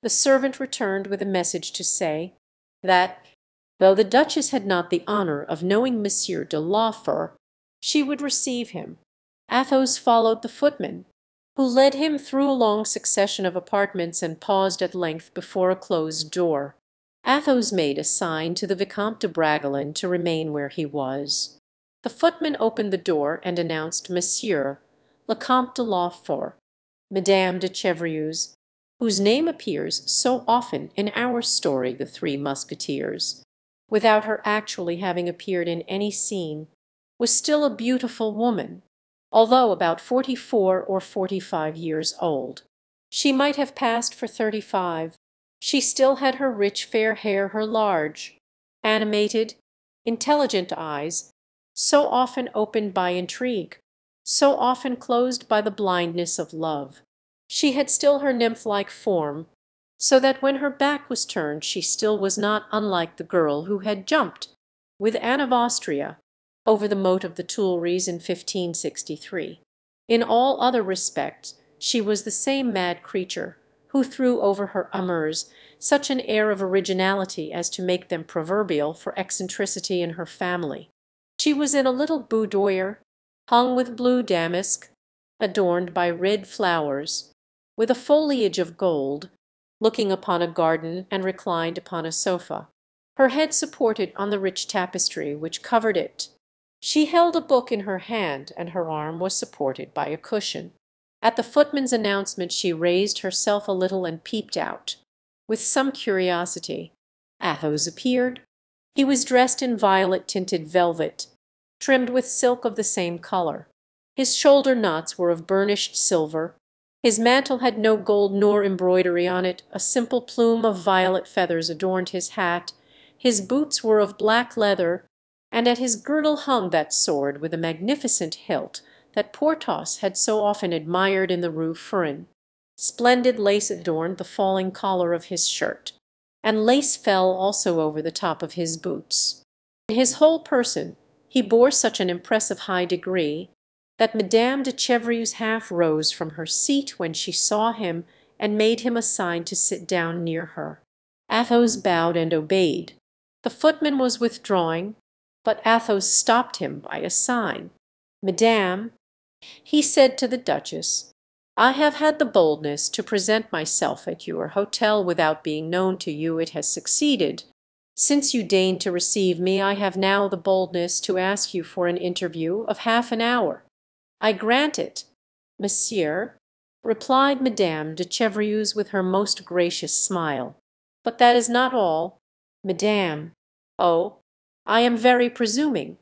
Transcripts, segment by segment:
The servant returned with a message to say that, though the Duchess had not the honour of knowing Monsieur de Lawford, she would receive him. Athos followed the footman, who led him through a long succession of apartments and paused at length before a closed door. Athos made a sign to the Vicomte de Bragelonne to remain where he was. The footman opened the door and announced Monsieur le Comte de Lawford, Madame de Chevreuse, whose name appears so often in our story The Three Musketeers, without her actually having appeared in any scene, was still a beautiful woman, although about 44 or 45 years old. She might have passed for 35. She still had her rich fair hair, her large, animated, intelligent eyes, so often opened by intrigue, so often closed by the blindness of love. She had still her nymph-like form, so that when her back was turned she still was not unlike the girl who had jumped, with Anne of Austria, over the moat of the Tuileries in 1563. In all other respects she was the same mad creature who threw over her amours such an air of originality as to make them proverbial for eccentricity in her family. She was in a little boudoir, hung with blue damask, adorned by red flowers, with a foliage of gold, looking upon a garden and reclined upon a sofa, her head supported on the rich tapestry which covered it. She held a book in her hand, and her arm was supported by a cushion. At the footman's announcement she raised herself a little and peeped out, with some curiosity. Athos appeared. He was dressed in violet-tinted velvet, trimmed with silk of the same colour. His shoulder knots were of burnished silver. His mantle had no gold nor embroidery on it, a simple plume of violet feathers adorned his hat. His boots were of black leather, and at his girdle hung that sword with a magnificent hilt that Porthos had so often admired in the Rue Furin. Splendid lace adorned the falling collar of his shirt, and lace fell also over the top of his boots. In his whole person he bore such an impressive high degree that Madame de Chevreuse half rose from her seat when she saw him and made him a sign to sit down near her. Athos bowed and obeyed. The footman was withdrawing, but Athos stopped him by a sign. "Madame," he said to the Duchess, "I have had the boldness to present myself at your hotel without being known to you. It has succeeded. Since you deign to receive me, I have now the boldness to ask you for an interview of half an hour." "I grant it, monsieur," replied Madame de Chevreuse with her most gracious smile. "But that is not all, madame. Oh, I am very presuming,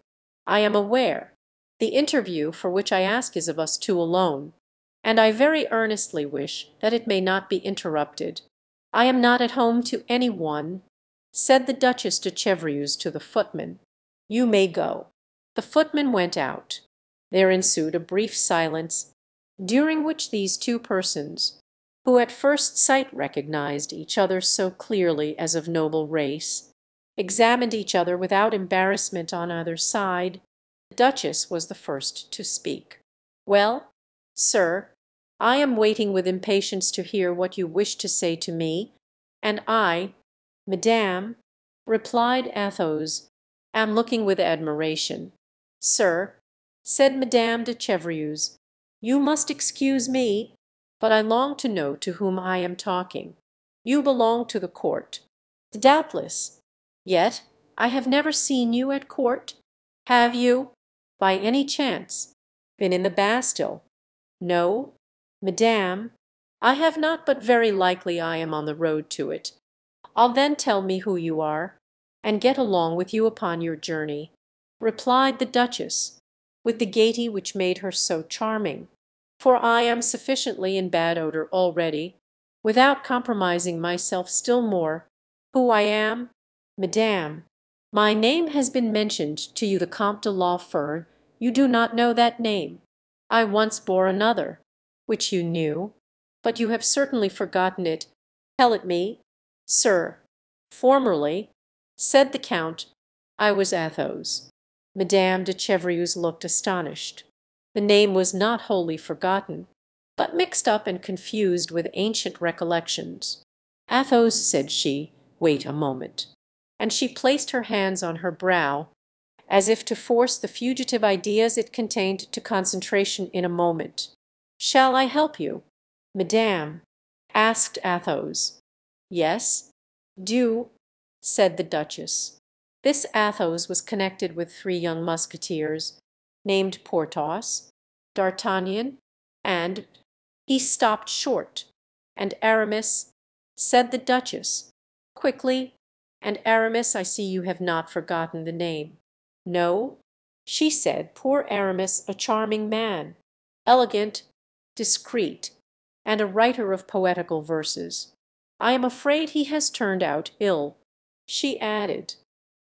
I am aware. The interview for which I ask is of us two alone, and I very earnestly wish that it may not be interrupted. I am not at home to any one," said the Duchess de Chevreuse to the footman. "You may go." The footman went out. There ensued a brief silence, during which these two persons, who at first sight recognized each other so clearly as of noble race, examined each other without embarrassment on either side. The Duchess was the first to speak. "Well, sir, I am waiting with impatience to hear what you wish to say to me, and I, madame," replied Athos, "am looking with admiration." "Sir," said Madame de Chevreuse, "you must excuse me, but I long to know to whom I am talking. You belong to the court." "Doubtless. Yet I have never seen you at court. Have you, by any chance, been in the Bastille?" "No, madame, I have not, but very likely I am on the road to it." "I'll then tell me who you are, and get along with you upon your journey," replied the Duchess, with the gaiety which made her so charming. "For I am sufficiently in bad odor already, without compromising myself still more. Who I am? Madame, my name has been mentioned to you, the Comte de Lawford. You do not know that name. I once bore another, which you knew, but you have certainly forgotten it. Tell it me." "Sir, formerly," said the count, "I was Athos." Madame de Chevreuse looked astonished. The name was not wholly forgotten, but mixed up and confused with ancient recollections. "Athos," said she, "wait a moment." And she placed her hands on her brow, as if to force the fugitive ideas it contained to concentration in a moment. "Shall I help you?" "Madame," asked Athos. "Yes, do," said the Duchess. This Athos was connected with three young musketeers, named Porthos, D'Artagnan, and— He stopped short. "And Aramis?" said the Duchess, quickly. "And Aramis, I see you have not forgotten the name." "No," she said, "poor Aramis, a charming man, elegant, discreet, and a writer of poetical verses. I am afraid he has turned out ill," she added,